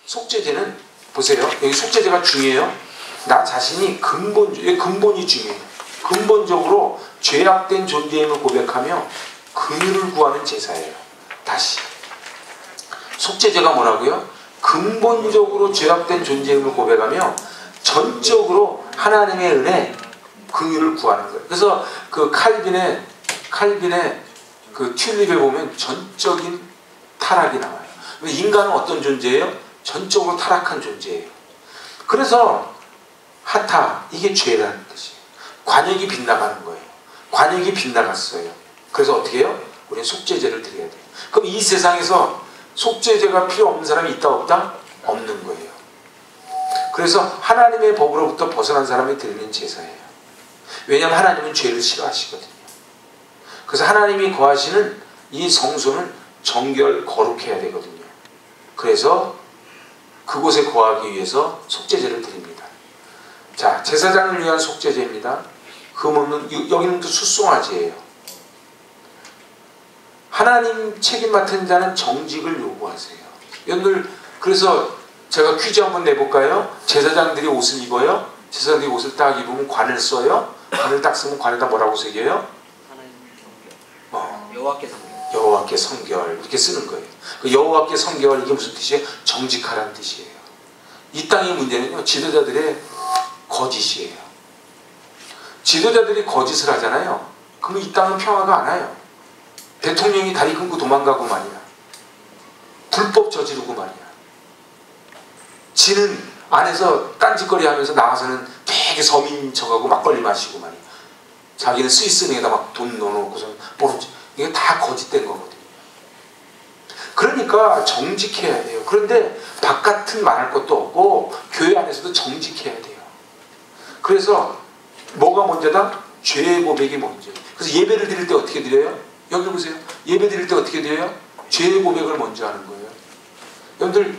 속죄제는 보세요. 여기 속죄제가 중요해요. 나 자신이 근본이 중요해요. 근본적으로 죄악된 존재임을 고백하며 긍휼을 구하는 제사예요. 다시 속죄제가 뭐라고요? 근본적으로 죄악된 존재임을 고백하며 전적으로 하나님의 은혜, 긍휼을 구하는 거예요. 그래서 그 칼빈의 그 튤립에 보면 전적인 타락이 나와요. 인간은 어떤 존재예요? 전적으로 타락한 존재예요. 그래서 하타, 이게 죄라는 뜻이에요. 관역이 빗나가는 거예요. 관역이 빗나갔어요. 그래서 어떻게 해요? 우리는 속죄제를 드려야 돼요. 그럼 이 세상에서 속죄제가 필요 없는 사람이 있다 없다? 없는 거예요. 그래서 하나님의 법으로부터 벗어난 사람이 드리는 제사예요. 왜냐하면 하나님은 죄를 싫어하시거든요. 그래서 하나님이 거하시는 이 성소는 정결 거룩해야 되거든요. 그래서 그곳에 거하기 위해서 속죄제를 드립니다. 자, 제사장을 위한 속죄제입니다. 금없는, 여기는 또 수송아지예요. 하나님 책임 맡은 자는 정직을 요구하세요. 여러분들, 그래서 제가 퀴즈 한번 내볼까요? 제사장들이 옷을 입어요? 제사장들이 옷을 딱 입으면 관을 써요? 관을 딱 쓰면 관에다 뭐라고 새겨요? 여호와께 성결. 여호와께 성결, 이렇게 쓰는 거예요. 그 여호와께 성결, 이게 무슨 뜻이에요? 정직하라는 뜻이에요. 이 땅의 문제는요, 지도자들의 거짓이에요. 지도자들이 거짓을 하잖아요. 그러면 이 땅은 평화가 안 와요. 대통령이 다리 끊고 도망가고 말이야. 불법 저지르고 말이야. 지는 안에서 딴짓거리 하면서 나가서는 되게 서민인 척하고 막걸리 마시고 말이야. 자기는 스위스은행에다 막 돈 넣어놓고서 모르지. 이게 다 거짓된 거거든요. 그러니까 정직해야 돼요. 그런데 바깥은 말할 것도 없고 교회 안에서도 정직해야 돼요. 그래서 뭐가 먼저다? 죄의 고백이 먼저예요. 그래서 예배를 드릴 때 어떻게 드려요? 여기 보세요. 예배 드릴 때 어떻게 드려요? 죄의 고백을 먼저 하는 거예요. 여러분들,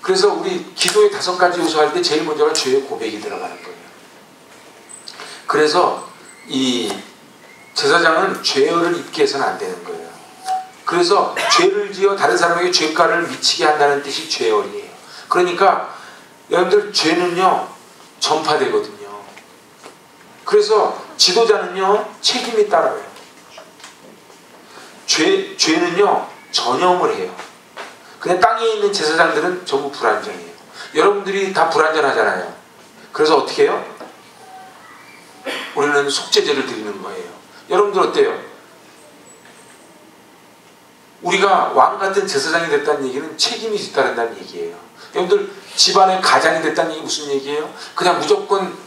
그래서 우리 기도의 5가지 요소 할 때 제일 먼저가 죄의 고백이 들어가는 거예요. 그래서 이 제사장은 죄를 입게 해서는 안 되는 거예요. 그래서 죄를 지어 다른 사람에게 죄가를 미치게 한다는 뜻이 죄열이에요. 그러니까 여러분들, 죄는요 전파되거든요. 그래서 지도자는요 책임이 따라요. 죄는요 전염을 해요. 그냥 땅에 있는 제사장들은 전부 불완전해요. 여러분들이 다 불완전하잖아요. 그래서 어떻게 해요? 우리는 속죄제를 드리는 거예요. 여러분들 어때요? 우리가 왕 같은 제사장이 됐다는 얘기는 책임이 뒤따른다는 얘기예요. 여러분들, 집안의 가장이 됐다는 얘기 무슨 얘기예요? 그냥 무조건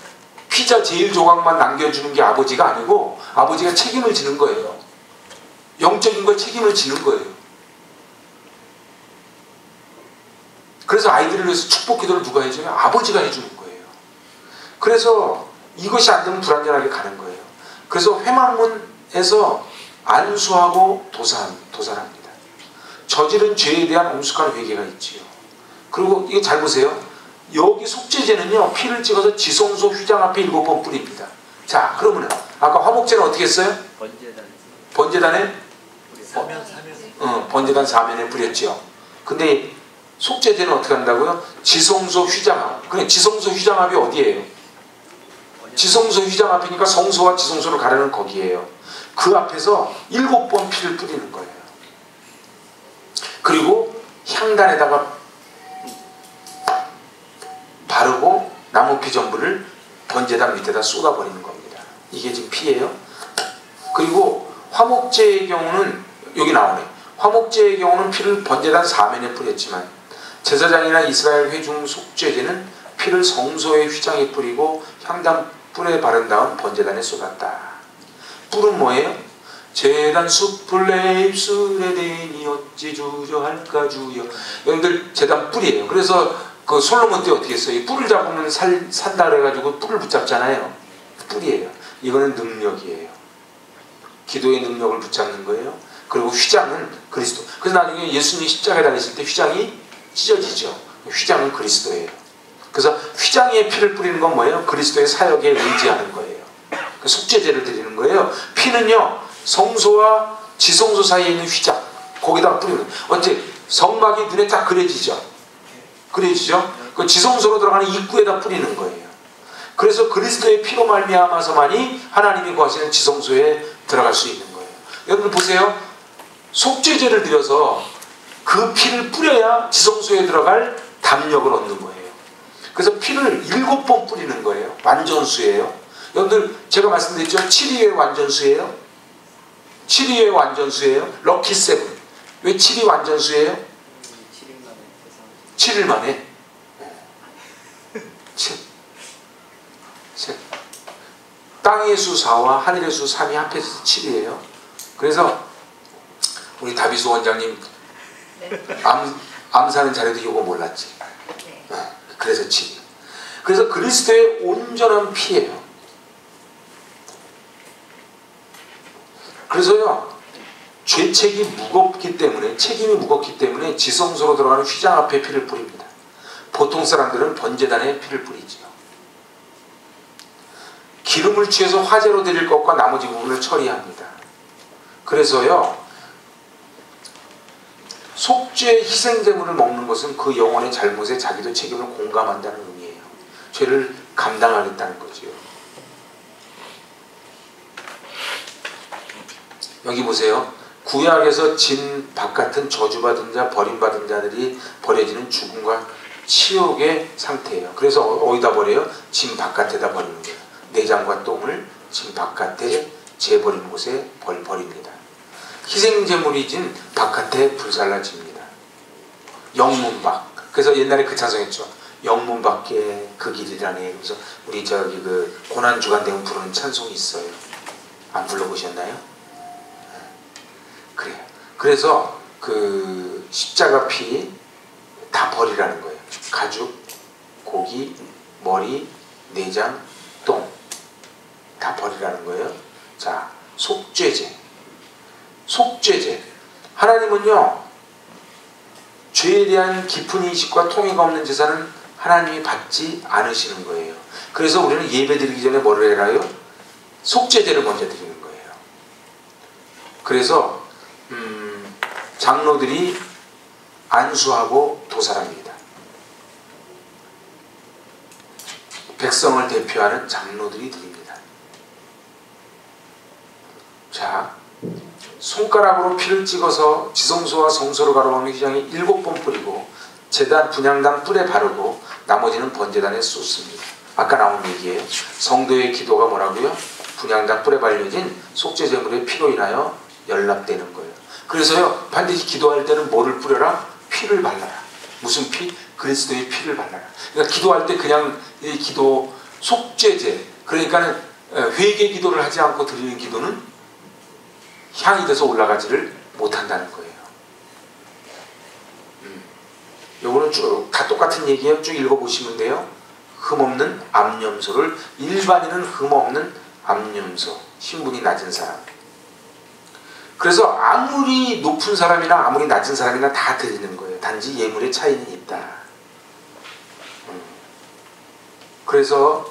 피자 제일 조각만 남겨주는 게 아버지가 아니고 아버지가 책임을 지는 거예요. 영적인 걸 책임을 지는 거예요. 그래서 아이들을 위해서 축복 기도를 누가 해줘요? 아버지가 해주는 거예요. 그래서 이것이 안 되면 불완전하게 가는 거예요. 그래서 회막문에서 안수하고 도살합니다. 저지른 죄에 대한 엄숙한 회개가 있지요. 그리고 이거 잘 보세요. 여기 속죄제는요, 피를 찍어서 지성소 휘장 앞에 7번 뿌립니다. 자, 그러면은 아까 화목제는 어떻게 했어요? 번제단에 번제단 사면에 뿌렸죠. 근데 속죄제는 어떻게 한다고요? 지성소 휘장 앞. 그래, 지성소 휘장 앞이 어디예요? 지성소 휘장 앞이니까 성소와 지성소를 가르는 거기에요. 그 앞에서 7번 피를 뿌리는 거예요. 그리고 향단에다가 바르고 나무피 전부를 번제단 밑에다 쏟아버리는 겁니다. 이게 지금 피예요. 그리고 화목제의 경우는 여기 나오네. 화목제의 경우는 피를 번제단 사면에 뿌렸지만 제사장이나 이스라엘 회중 속죄제는 피를 성소의 휘장에 뿌리고 향단 뿔에 바른 다음 번제단에 쏟았다. 뿔은 뭐예요? 제단 숯불 내 입술에 대니 어찌 주저할까 주여. 여러분들, 제단 뿔이에요. 그래서 그 솔로몬 때 어떻게 했어요? 뿔을 잡으면 산다 그래가지고 뿔을 붙잡잖아요. 뿔이에요. 이거는 능력이에요. 기도의 능력을 붙잡는 거예요. 그리고 휘장은 그리스도. 그래서 나중에 예수님이 십자가에 달리실 때 휘장이 찢어지죠. 휘장은 그리스도예요. 그래서 휘장에 피를 뿌리는 건 뭐예요? 그리스도의 사역에 의지하는 거예요. 그 속죄제를 드리는 거예요. 피는요, 성소와 지성소 사이에 있는 휘장, 거기다가 뿌리는 거예요. 어째 성막이 눈에 딱 그려지죠. 그래지죠? 그 지성소로 들어가는 입구에다 뿌리는 거예요. 그래서 그리스도의 피로 말미암아서만이 하나님이 거하시는 지성소에 들어갈 수 있는 거예요. 여러분 보세요. 속죄제를 드려서 그 피를 뿌려야 지성소에 들어갈 담력을 얻는 거예요. 그래서 피를 7번 뿌리는 거예요. 완전수예요. 여러분들 제가 말씀드렸죠. 7위의 완전수예요. 7위의 완전수예요. 럭키 세븐. 왜 7위 완전수예요? 7일 만에 7. 땅의 수 4와 하늘의 수 3이 합해서 7이에요. 그래서 우리 다비수 원장님 암사는 자료도 이거 몰랐지. 그래서 7. 그래서 그리스도의 온전한 피예요. 그래서요, 죄책이 무겁기 때문에, 책임이 무겁기 때문에 지성소로 들어가는 휘장 앞에 피를 뿌립니다. 보통 사람들은 번제단에 피를 뿌리지요. 기름을 취해서 화제로 드릴 것과 나머지 부분을 처리합니다. 그래서요, 속죄 희생제물을 먹는 것은 그 영혼의 잘못에 자기도 책임을 공감한다는 의미예요. 죄를 감당하겠다는 거지요. 여기 보세요. 구약에서 진 바깥은 저주받은 자, 버림받은 자들이 버려지는 죽음과 치욕의 상태예요. 그래서 어디다 버려요? 진 바깥에다 버리는 거예요. 내장과 똥을 진 바깥에 재버리는 곳에 버립니다. 희생제물이 진 바깥에 불살라집니다. 영문 밖. 그래서 옛날에 그 찬송했죠. 영문 밖에 그 길이라네. 그래서 우리 저기 그 고난주간 되면 부르는 찬송이 있어요. 안 불러보셨나요? 그래요. 그래서 그 십자가 피 다 버리라는 거예요. 가죽, 고기, 머리, 내장, 똥 다 버리라는 거예요. 자, 속죄제. 속죄제. 하나님은요, 죄에 대한 깊은 인식과 통해가 없는 제사는 하나님이 받지 않으시는 거예요. 그래서 우리는 예배 드리기 전에 뭐를 해라요? 속죄제를 먼저 드리는 거예요. 그래서 장로들이 안수하고 도살합니다. 백성을 대표하는 장로들이 드립니다. 자, 손가락으로 피를 찍어서 지성소와 성소로 가로막는 휘장에 7번 뿌리고 제단 분향단 뿔에 바르고 나머지는 번제단에 쏟습니다. 아까 나온 얘기예요. 성도의 기도가 뭐라고요? 분향단 뿔에 발려진 속죄제물의 피로 인하여 연락되는 거예요. 그래서요, 반드시 기도할 때는 뭐를 뿌려라? 피를 발라라. 무슨 피? 그리스도의 피를 발라라. 그러니까 기도할 때 그냥 이 기도, 속죄제, 그러니까는 회개 기도를 하지 않고 드리는 기도는 향이 돼서 올라가지를 못한다는 거예요. 요거는 쭉 다 똑같은 얘기예요. 쭉 읽어보시면 돼요. 흠없는 암염소를, 일반인은 흠없는 암염소, 신분이 낮은 사람. 그래서 아무리 높은 사람이나 아무리 낮은 사람이나 다 드리는 거예요. 단지 예물의 차이는 있다. 그래서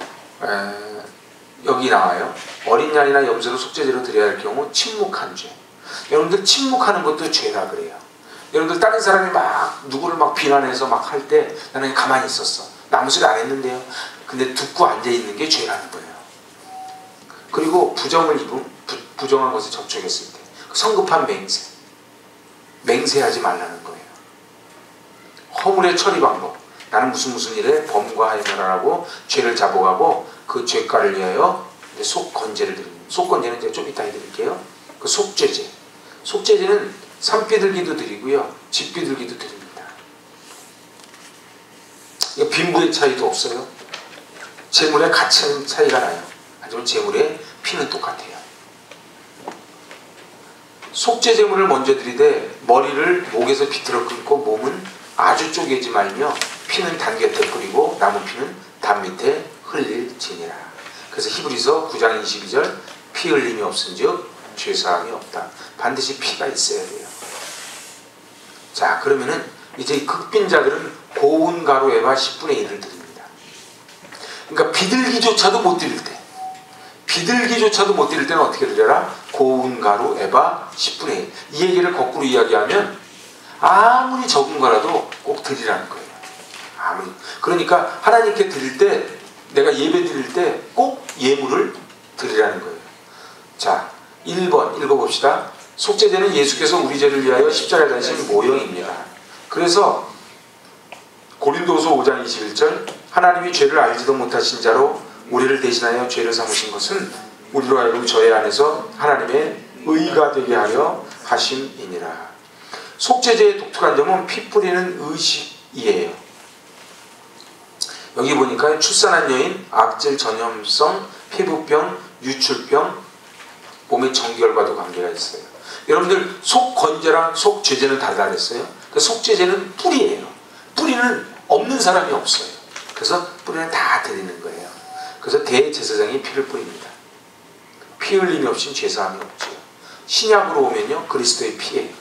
여기 나와요. 어린 양이나 염소를 속죄제로 드려야 할 경우 침묵한 죄. 여러분들 침묵하는 것도 죄라 그래요. 여러분들 다른 사람이 막 누구를 막 비난해서 막 할 때 나는 가만히 있었어. 나 아무 소리 안 했는데요. 근데 듣고 앉아있는 게 죄라는 거예요. 그리고 부정을 입은 부정한 것에 접촉했을 때 성급한 맹세. 맹세하지 말라는 거예요. 허물의 처리 방법. 나는 무슨 일에 범과하여라라고 죄를 자복하고 그 죄가를 위하여 속건제를 드립니다. 속건제는 제가 좀 이따 해드릴게요. 그 속죄제. 속죄제는 산비둘기도 드리고요. 집비둘기도 드립니다. 빈부의 차이도 없어요. 재물의 가치는 차이가 나요. 하지만 재물의 피는 똑같아요. 속죄제물을 먼저 드리되 머리를 목에서 비틀어 끊고 몸은 아주 쪼개지 말며 피는 단 곁에 뿌리고 남은 피는 담 밑에 흘릴지니라. 그래서 히브리서 9장 22절 피 흘림이 없은즉 죄사함이 없다. 반드시 피가 있어야 돼요. 자, 그러면은 이제 극빈자들은 고운 가루에바 10분의 1을 드립니다. 그러니까 비둘기조차도 못 드릴 때, 비둘기조차도 못 드릴 때는 어떻게 드려라? 고운 가루 에바 10분의 1. 이 얘기를 거꾸로 이야기하면 아무리 적은 거라도 꼭 드리라는 거예요. 그러니까 하나님께 드릴 때, 내가 예배 드릴 때 꼭 예물을 드리라는 거예요. 자, 1번 읽어봅시다. 속죄제는 예수께서 우리 죄를 위하여 십자가에 달리신 모형입니다. 그래서 고린도서 5장 21절, 하나님이 죄를 알지도 못하신 자로 우리를 대신하여 죄를 삼으신 것은 우리로 하여금 저의 안에서 하나님의 의가 되게 하려 하심이니라. 속죄제의 독특한 점은 피 뿌리는 의식이에요. 여기 보니까 출산한 여인, 악질 전염성, 피부병, 유출병, 몸의 정결과도 관계가 있어요. 여러분들 속건제랑 속죄제는 다르다 그랬어요. 속죄제는 뿌리예요. 뿌리는 없는 사람이 없어요. 그래서 뿌리는 다 드리는 거예요. 그래서 대제사장이 피를 뿌립니다. 피 흘림이 없이는 죄사함이 없죠. 신약으로 오면요, 그리스도의 피예요.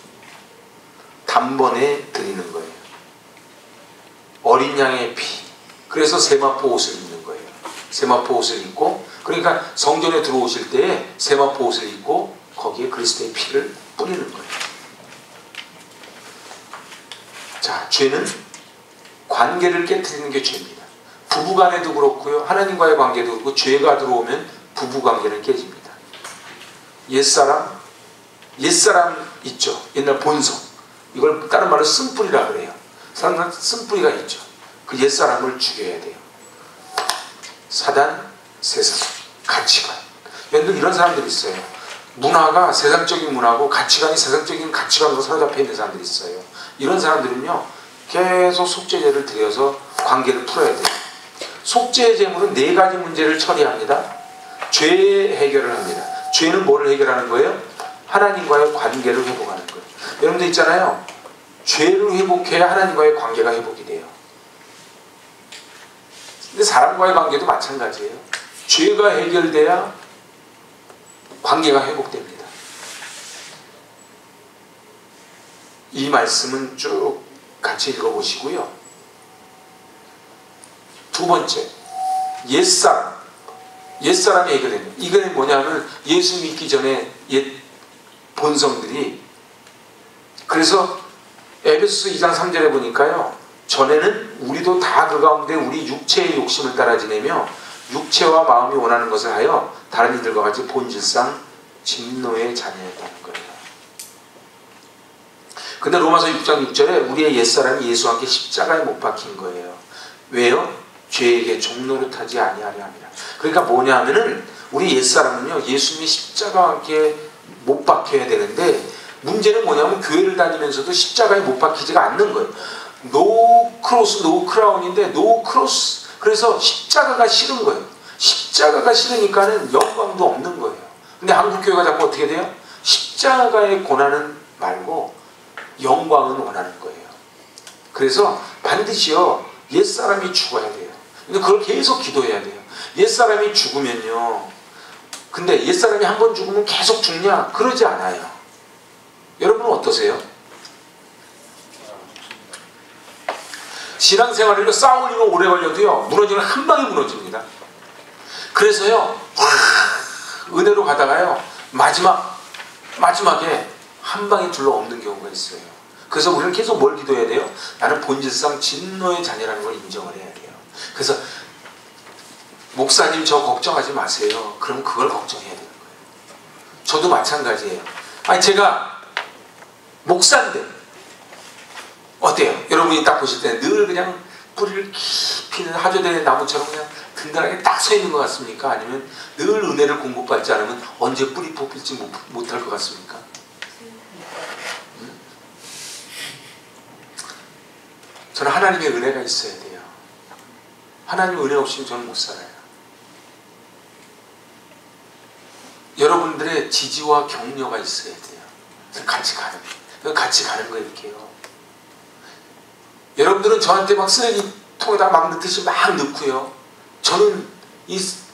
단번에 드리는 거예요. 어린 양의 피. 그래서 세마포 옷을 입는 거예요. 세마포 옷을 입고, 그러니까 성전에 들어오실 때에 세마포 옷을 입고 거기에 그리스도의 피를 뿌리는 거예요. 자, 죄는 관계를 깨트리는 게 죄입니다. 부부간에도 그렇고요, 하나님과의 관계도 그렇고, 죄가 들어오면 부부관계는 깨집니다. 옛사람 있죠. 옛날 본성. 이걸 다른 말로 쓴뿌리라 그래요. 사람은 쓴뿌리가 있죠. 그 옛사람을 죽여야 돼요. 사단, 세상, 가치관. 여러분들 이런 사람들이 있어요. 문화가 세상적인 문화고 가치관이 세상적인 가치관으로 사로잡혀 있는 사람들이 있어요. 이런 사람들은요, 계속 속죄제를 드려서 관계를 풀어야 돼요. 속죄의 제물은 4가지 문제를 처리합니다. 죄 해결을 합니다. 죄는 뭐를 해결하는 거예요? 하나님과의 관계를 회복하는 거예요. 여러분들 있잖아요, 죄를 회복해야 하나님과의 관계가 회복이 돼요. 근데 사람과의 관계도 마찬가지예요. 죄가 해결돼야 관계가 회복됩니다. 이 말씀은 쭉 같이 읽어보시고요. 두 번째, 옛사람이 해결됩니다. 이거는 뭐냐면 예수 믿기 전에 옛 본성들이, 그래서 에베소서 2장 3절에 보니까요, 전에는 우리도 다 그 가운데 우리 육체의 욕심을 따라 지내며 육체와 마음이 원하는 것을 하여 다른 이들과 같이 본질상 진노의 자녀였다는 거예요. 근데 로마서 6장 6절에 우리의 옛사람이 예수와 함께 십자가에 못 박힌 거예요. 왜요? 죄에게 종노릇하지 아니하려 함이라. 그러니까 뭐냐 하면은 우리 옛사람은요, 예수님이 십자가와 함께 못 박혀야 되는데, 문제는 뭐냐면 교회를 다니면서도 십자가에 못 박히지가 않는 거예요. 노 크로스, 노 크라운인데 노 크로스. 그래서 십자가가 싫은 거예요. 십자가가 싫으니까는 영광도 없는 거예요. 근데 한국교회가 자꾸 어떻게 돼요? 십자가의 고난은 말고 영광은 원하는 거예요. 그래서 반드시요, 옛사람이 죽어야 돼요. 근데 그걸 계속 기도해야 돼요. 옛사람이 죽으면요, 근데 옛사람이 한 번 죽으면 계속 죽냐? 그러지 않아요. 여러분은 어떠세요? 신앙생활로 싸우면 오래 걸려도요, 무너지면 한 방에 무너집니다. 그래서요, 은혜로 가다가요, 마지막에 한 방에 둘러 엎는 경우가 있어요. 그래서 우리는 계속 뭘 기도해야 돼요? 나는 본질상 진노의 자녀라는 걸 인정을 해야 돼요. 그래서 목사님 저 걱정하지 마세요. 그럼 그걸 걱정해야 되는 거예요. 저도 마찬가지예요. 아니, 제가 목사인데 어때요? 여러분이 딱 보실 때 늘 그냥 뿌리를 깊이 있는 하조된 나무처럼 그냥 든든하게 딱 서 있는 것 같습니까? 아니면 늘 은혜를 공급받지 않으면 언제 뿌리 뽑힐지 못할 것 같습니까? 저는 하나님의 은혜가 있어야 돼요. 하나님의 은혜 없이는 저는 못 살아요. 여러분들의 지지와 격려가 있어야 돼요. 그래서 같이 가는 거 이렇게요. 여러분들은 저한테 막 쓰레기통에다 막 넣듯이 막 넣고요, 저는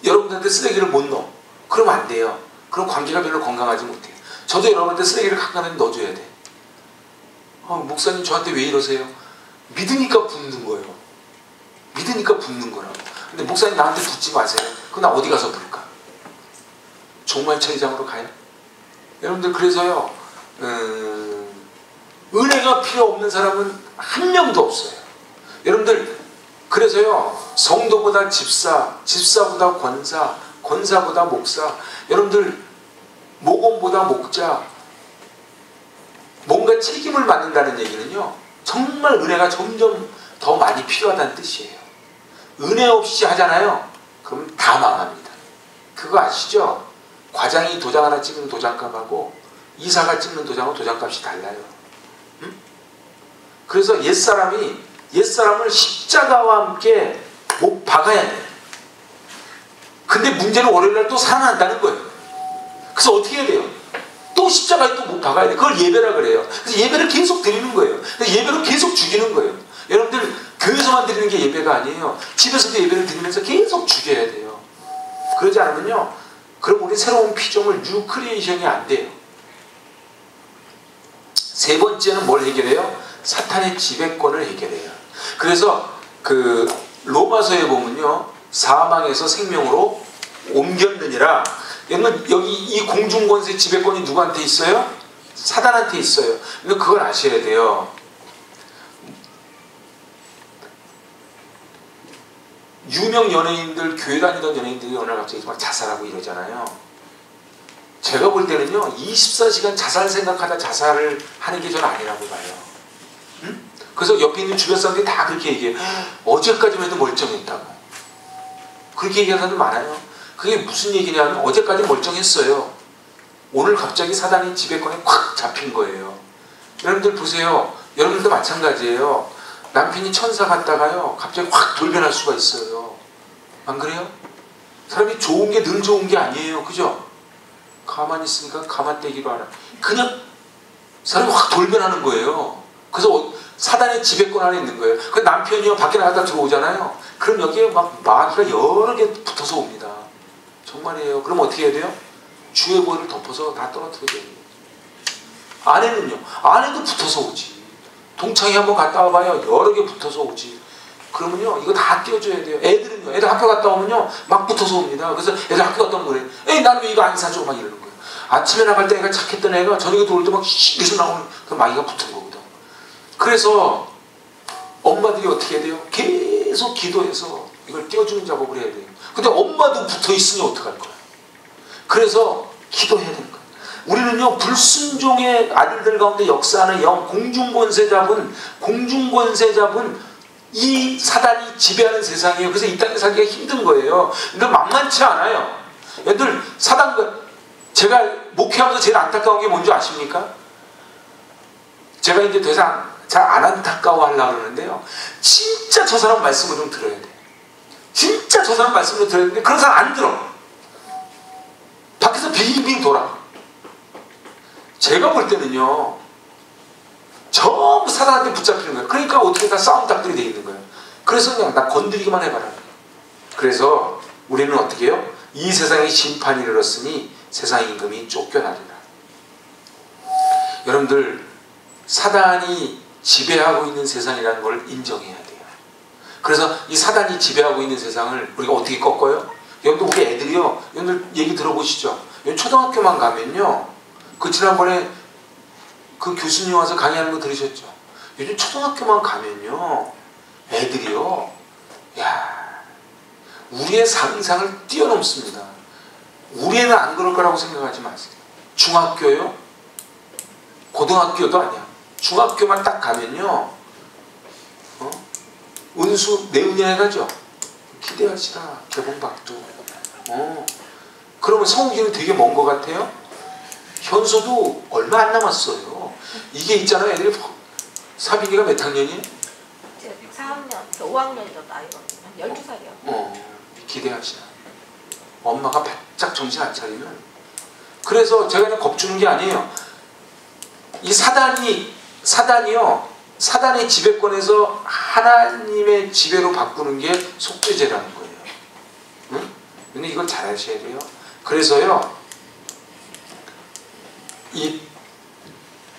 여러분들한테 쓰레기를 못 넣어. 그러면 안 돼요. 그럼 관계가 별로 건강하지 못해요. 저도 여러분한테 쓰레기를 가끔씩 넣어줘야 돼. 목사님 저한테 왜 이러세요? 믿으니까 붙는 거예요. 믿으니까 붙는 거라고. 근데 목사님 나한테 붙지 마세요. 그럼 나 어디 가서 붙을까? 종말처리장으로 가요? 여러분들, 그래서요, 은혜가 필요 없는 사람은 한 명도 없어요. 여러분들, 그래서요, 성도보다 집사, 집사보다 권사, 권사보다 목사, 여러분들 목원보다 목자, 뭔가 책임을 맡는다는 얘기는요, 정말 은혜가 점점 더 많이 필요하다는 뜻이에요. 은혜 없이 하잖아요. 그럼 다 망합니다. 그거 아시죠? 과장이 도장 하나 찍는 도장값하고 이사가 찍는 도장하고 도장값이 달라요. 응? 그래서 옛사람을 십자가와 함께 못 박아야 돼요. 근데 문제는 월요일날 또 살아난다는 거예요. 그래서 어떻게 해야 돼요? 또 십자가에 또 못 박아야 돼요. 그걸 예배라 그래요. 그래서 예배를 계속 드리는 거예요. 예배를 계속 죽이는 거예요. 여러분들 교회에서만 드리는 게 예배가 아니에요. 집에서도 예배를 드리면서 계속 죽여야 돼요. 그러지 않으면요, 그럼 우리 새로운 피조물 뉴 크리에이션이 안 돼요. 세 번째는 뭘 해결해요? 사탄의 지배권을 해결해요. 그래서 그 로마서에 보면요, 사망에서 생명으로 옮겼느니라. 여기 이 공중권세 지배권이 누구한테 있어요? 사단한테 있어요. 근데 그걸 아셔야 돼요. 유명 연예인들, 교회 다니던 연예인들이 어느 날 갑자기 막 자살하고 이러잖아요. 제가 볼 때는요, 24시간 자살 생각하다 자살을 하는 게 저는 아니라고 봐요. 응? 그래서 옆에 있는 주변 사람들이 다 그렇게 얘기해요. 어제까지만 해도 멀쩡했다고. 그렇게 얘기하는 사람들 많아요. 그게 무슨 얘기냐면, 어제까지 멀쩡했어요. 오늘 갑자기 사단이 지배권에 콱 잡힌 거예요. 여러분들 보세요. 여러분들도 마찬가지예요. 남편이 천사 같다가요, 갑자기 확 돌변할 수가 있어요. 안 그래요? 사람이 좋은 게 늘 좋은 게 아니에요. 그죠? 가만히 있으니까 가만떼기로 하라. 그냥 사람이 확 돌변하는 거예요. 그래서 사단의 지배권 안에 있는 거예요. 그 남편이요, 밖에 나갔다 들어오잖아요. 그럼 여기에 막 마귀가 여러 개 붙어서 옵니다. 정말이에요. 그럼 어떻게 해야 돼요? 주의 보혈을 덮어서 다 떨어뜨려야 돼요. 아내는요, 아내도 붙어서 오지. 동창회 한번 갔다 와봐요. 여러 개 붙어서 오지. 그러면요, 이거 다 띄워줘야 돼요. 애들은요, 애들 학교 갔다 오면요, 막 붙어서 옵니다. 그래서 애들 학교 갔다 오면 그래. 에이, 나는 왜 이거 안 사줘? 막 이러는 거예요. 아침에 나갈 때 애가 착했던 애가 저녁에 들어올 때 막 시리서 나오는 그 마귀가 붙은 거거든. 그래서 엄마들이 어떻게 해야 돼요? 계속 기도해서 이걸 띄워주는 작업을 해야 돼요. 근데 엄마도 붙어 있으니 어떡할 거야? 그래서 기도해야 되는 거예요. 우리는요, 불순종의 아들들 가운데 역사하는 영, 공중권세 잡은 이 사단이 지배하는 세상이에요. 그래서 이 땅에 살기가 힘든 거예요. 근데 만만치 않아요. 얘들 사단과, 제가 목회하면서 제일 안타까운 게 뭔지 아십니까? 제가 이제 더 이상 잘 안 안타까워 하려고 그러는데요, 진짜 저 사람 말씀을 좀 들어야 돼. 진짜 저 사람 말씀을 들어야 되는데 그런 사람 안 들어. 밖에서 빙빙 돌아. 제가 볼 때는요, 전부 사단한테 붙잡히는 거예요. 그러니까 어떻게 다 싸움 닭들이 돼 있는 거예요. 그래서 그냥 나 건드리기만 해봐라. 그래서 우리는 어떻게 해요? 이 세상에 심판이 이르렀으니 세상 임금이 쫓겨나리라. 여러분들, 사단이 지배하고 있는 세상이라는 걸 인정해야 돼요. 그래서 이 사단이 지배하고 있는 세상을 우리가 어떻게 꺾어요? 여러분들, 우리 애들이요, 여러분들 얘기 들어보시죠. 초등학교만 가면요, 그 지난번에 그 교수님 와서 강의하는 거 들으셨죠? 요즘 초등학교만 가면요, 애들이요, 야, 우리의 상상을 뛰어넘습니다. 우리 애는 안 그럴 거라고 생각하지 마세요. 중학교요, 고등학교도 아니야. 중학교만 딱 가면요, 은수 내후년에 가죠. 기대하시라, 개봉박두. 그러면 성우기는 되게 먼 것 같아요. 현소도 얼마 안 남았어요. 이게 있잖아요. 애들이 사빈이가 몇 학년이에요? 4학년, 5학년이 더 나이거든요. 12살이요. 기대하시라. 엄마가 바짝 정신 안 차리면. 그래서 제가 그냥 겁주는 게 아니에요. 이 사단이요, 사단의 지배권에서 하나님의 지배로 바꾸는 게 속죄제라는 거예요. 응? 근데 이걸 잘 아셔야 돼요. 그래서요,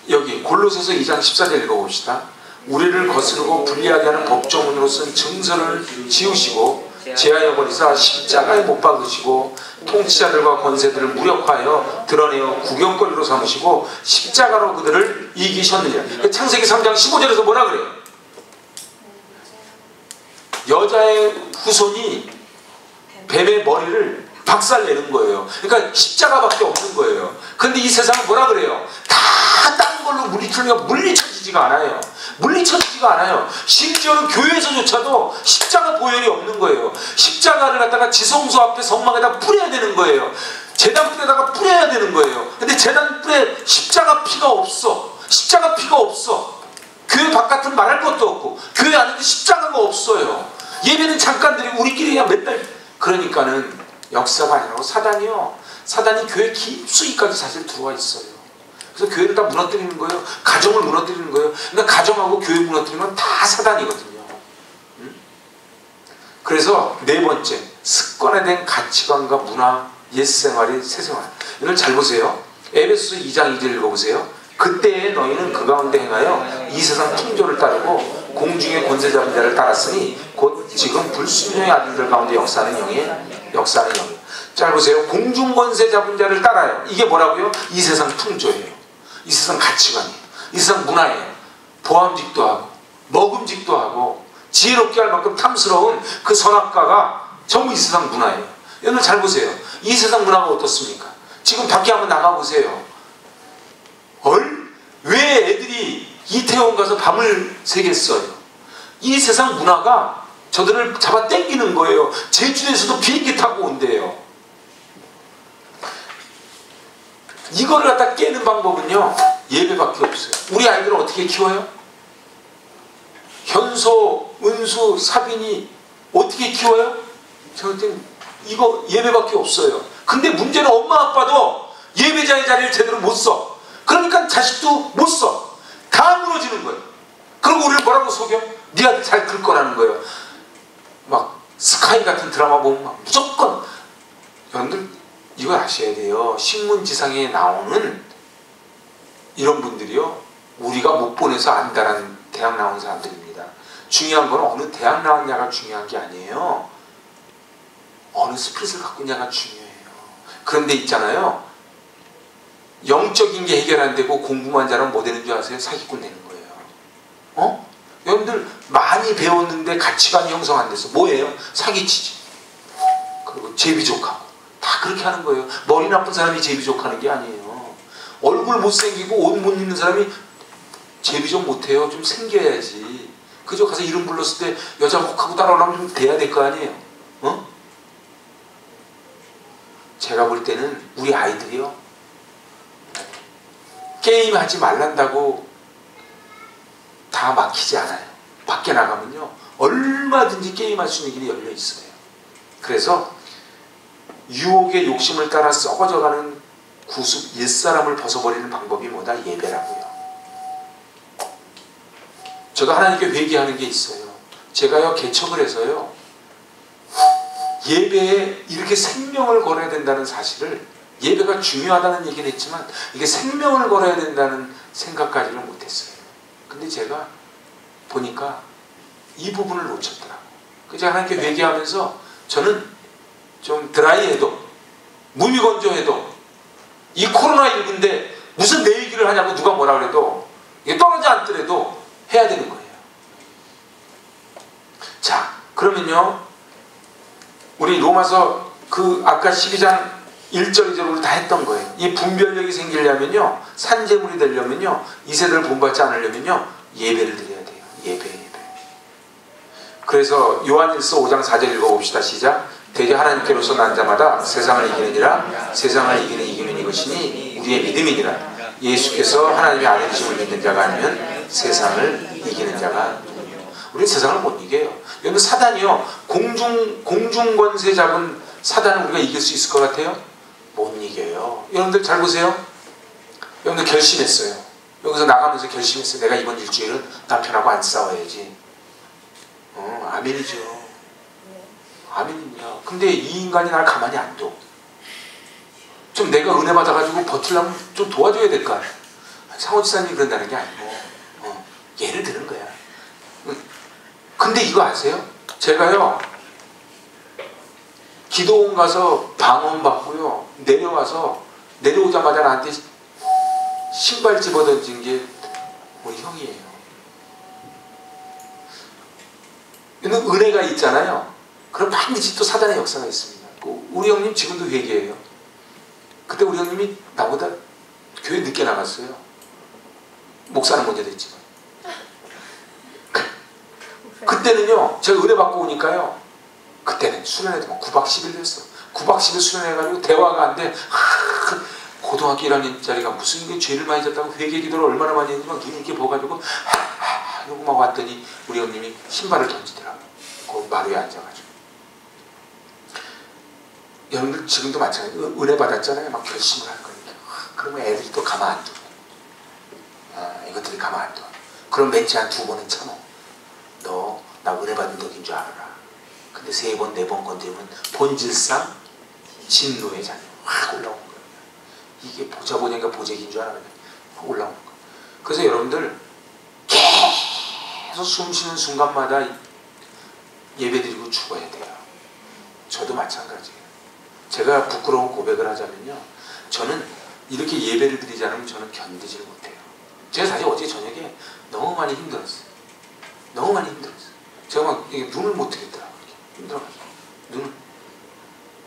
여기 골로새서 2장 14절 읽어봅시다. 우리를 거스르고 불리하게 하는 법조문으로 쓴 증서를 지우시고 제하여 버리사 십자가에 못 박으시고 통치자들과 권세들을 무력화하여 드러내어 구경거리로 삼으시고 십자가로 그들을 이기셨느니라. 창세기 3장 15절에서 뭐라 그래요? 여자의 후손이 뱀의 머리를 박살내는 거예요. 그러니까 십자가밖에 없는 거예요. 근데 이 세상은 뭐라 그래요? 다 다른 걸로 물리쳐지지가 않아요. 물리쳐지지가 않아요. 심지어는 교회에서조차도 십자가 보혈이 없는 거예요. 십자가를 갖다가 지성소 앞에 성막에다 뿌려야 되는 거예요. 제단불에다가 뿌려야 되는 거예요. 근데 제단불에 십자가 피가 없어. 십자가 피가 없어. 교회 바깥은 말할 것도 없고 교회 안에도 십자가가 없어요. 예배는 잠깐 드리고 우리끼리 그냥 맨날. 그러니까는 역사가 아니라고 사단이 교회 깊숙이까지 사실 들어와 있어요. 그래서 교회를 다 무너뜨리는 거예요. 가정을 무너뜨리는 거예요. 그러니까 가정하고 교회 무너뜨리면 다 사단이거든요. 그래서 네 번째, 습관화된 가치관과 문화, 옛생활이 새생활. 이걸 잘 보세요. 에베소서 2장 2절 읽어보세요. 그때에 너희는 그 가운데 행하여 이 세상 풍조를 따르고 공중의 권세 잡은 자를 따랐으니 곧 지금 불순종의 아들들 가운데 역사하는 영이. 잘 보세요. 공중 권세 잡은 자를 따라요. 이게 뭐라고요? 이 세상 풍조예요. 이 세상 가치관이에요. 이 세상 문화예요. 보암직도 하고 먹음직도 하고 지혜롭게 할 만큼 탐스러운 그 선악과가 전부 이 세상 문화예요. 여러분 잘 보세요. 이 세상 문화가 어떻습니까? 지금 밖에 한번 나가보세요. 왜 애들이 이태원 가서 밤을 새겠어요? 이 세상 문화가 저들을 잡아 당기는 거예요. 제주도에서도 비행기 타고 온대요. 이거를 갖다 깨는 방법은요, 예배밖에 없어요. 우리 아이들은 어떻게 키워요? 현소, 은수, 사빈이 어떻게 키워요? 제가 그때 이거 예배밖에 없어요. 근데 문제는 엄마 아빠도 예배자의 자리를 제대로 못 써. 그러니까 자식도 못 써. 다 무너지는 거예요. 그리고 우리를 뭐라고 속여? 네 아들 잘 클 거라는 거예요. 막 스카이 같은 드라마 보면 막 무조건. 여러분들 이걸 아셔야 돼요. 신문지상에 나오는 이런 분들이요, 우리가 못 보내서 안다라는 대학 나온 사람들입니다. 중요한 건 어느 대학 나왔냐가 중요한 게 아니에요. 어느 스피릿을 갖고 있냐가 중요해요. 그런데 있잖아요, 영적인 게 해결 안 되고 공부만 잘하면 뭐 되는 줄 아세요? 사기꾼 되는 거예요. 여러분들 많이 배웠는데 가치관이 형성 안 돼서 뭐예요? 사기치지. 그리고 제비족하고 다 그렇게 하는 거예요. 머리 나쁜 사람이 제비족하는 게 아니에요. 얼굴 못생기고 옷 못 입는 사람이 제비족 못해요. 좀 생겨야지. 그저 가서 이름 불렀을 때 여자 혹하고 따라오려면 좀 돼야 될 거 아니에요. 제가 볼 때는 우리 아이들이요, 게임하지 말란다고 다 막히지 않아요. 밖에 나가면요 얼마든지 게임할 수 있는 길이 열려 있어요. 그래서 유혹의 욕심을 따라 썩어져가는 구습 옛사람을 벗어버리는 방법이 뭐다? 예배라고요. 저도 하나님께 회개하는 게 있어요. 제가요 개척을 해서요 예배에 이렇게 생명을 걸어야 된다는 사실을, 예배가 중요하다는 얘기는 했지만 이게 생명을 걸어야 된다는 생각까지는 못했어요. 근데 제가 보니까 이 부분을 놓쳤더라고요. 그래서 하나님께 회개하면서 저는 좀 드라이해도 무미건조해도 이 코로나19인데 무슨 내 얘기를 하냐고 누가 뭐라 그래도 이게 떨어지 않더라도 해야 되는 거예요. 자, 그러면요 우리 로마서 그 아까 12장 1절 2절로 다 했던 거예요. 이 분별력이 생기려면요, 산재물이 되려면요, 이 세대를 본받지 않으려면요, 예배를 드려야 돼요. 예배. 그래서 요한일서 5장 4절 읽어봅시다. 시작. 대개 하나님께로서 난 자마다 세상을 이기느니라. 세상을 이기는 이것이니 우리의 믿음이니라. 예수께서 하나님의 아들이심을 믿는 자가 아니면 세상을 이기는 자가 누구냐. 우리는 세상을 못 이겨요. 여러분 사단이요, 공중 권세 잡은 사단을 우리가 이길 수 있을 것 같아요? 못 이겨요. 여러분들 잘 보세요. 여러분들 결심했어요. 여기서 나가면서 결심했어요. 내가 이번 일주일은 남편하고 안 싸워야지. 아멘이죠. 아멘입니다. 근데 이 인간이 날 가만히 안 둬. 좀 내가 은혜 받아가지고 버틸려면 좀 도와줘야 될 거 아니야. 상호 지사님이 그런다는 게 아니고 예를 드는 거야. 근데 이거 아세요? 제가요 기도원 가서 방언 받고요 내려오자마자 나한테 신발 집어던진 게 우리 형이에요. 근데 은혜가 있잖아요. 그럼 반드시 또 사단의 역사가 있습니다. 우리 형님 지금도 회개해요. 그때 우리 형님이 나보다 교회 늦게 나갔어요. 목사는 먼저 됐지만. 그때는요, 제가 은혜 받고 오니까요, 그때는 수련회도 막 9박 10일 됐어. 9박 10일 수련해가지고 대화가 안 돼. 고등학교 1학년짜리가 무슨 게 죄를 많이 졌다고 회개 기도를 얼마나 많이 했는지 막 눈이 이렇게 보가지고 이러고 막 왔더니 우리 형님이 신발을 던지더라고. 그 마루에 앉아가지고. 여러분들 지금도 마찬가지로 은혜 받았잖아요. 막 결심을 할 거니까. 그러면 애들이 또 가만 안 둬. 이것들이 가만 안 둬. 그럼 멘트 한 2번은 참어. 너 나 은혜 받은 덕인 줄 알아라. 근데 3번, 4번 건드리면 본질상 진노의 자녀 확 올라오는 거예요. 이게 보자 보니까 보재기인 줄 알아요. 확 올라오는 거예요. 그래서 여러분들 계속 숨 쉬는 순간마다 예배드리고 죽어야 돼요. 저도 마찬가지예요. 제가 부끄러운 고백을 하자면요, 저는 이렇게 예배를 드리지 않으면 저는 견디지를 못해요. 제가 사실 어제 저녁에 너무 많이 힘들었어요. 너무 많이 힘들었어요. 제가 막 눈을 못 뜨겠더라고요. 힘들어가지고 눈을.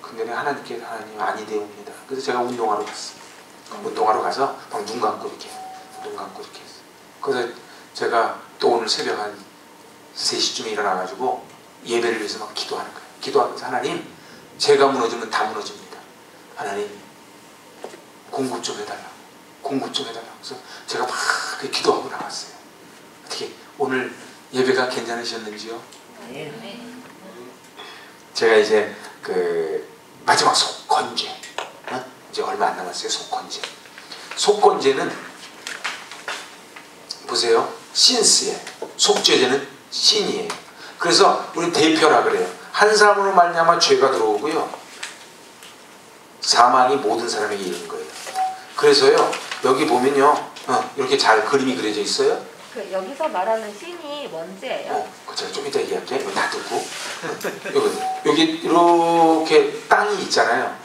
근데 내가 하나님께 하나님 아니되옵니다. 그래서 제가 운동하러 갔어요. 운동하러 가서 막 눈 감고 이렇게 했어요. 그래서 제가 또 오늘 새벽 한 3시쯤에 일어나가지고 예배를 위해서 막 기도하는 거예요. 기도하면서 하나님, 제가 무너지면 다 무너집니다. 하나님 공급 좀 해달라고. 공급 좀 해달라고. 그래서 제가 막 기도하고 나갔어요. 어떻게 오늘 예배가 괜찮으셨는지요? 네. 제가 이제 그 마지막 속건제, 이제 얼마 안 남았어요. 속건제. 속건제는 보세요. 신스예요. 속죄제는 신이에요. 그래서 우리 대표라 그래요. 한 사람으로 말미암아 죄가 들어오고요, 사망이 모든 사람에게 이른 거예요. 그래서요, 여기 보면요, 이렇게 잘 그림이 그려져 있어요. 그 여기서 말하는 신이 뭔지예요? 제가 좀 이따 얘기할게요. 이거 놔두고. 여기 이렇게 땅이 있잖아요.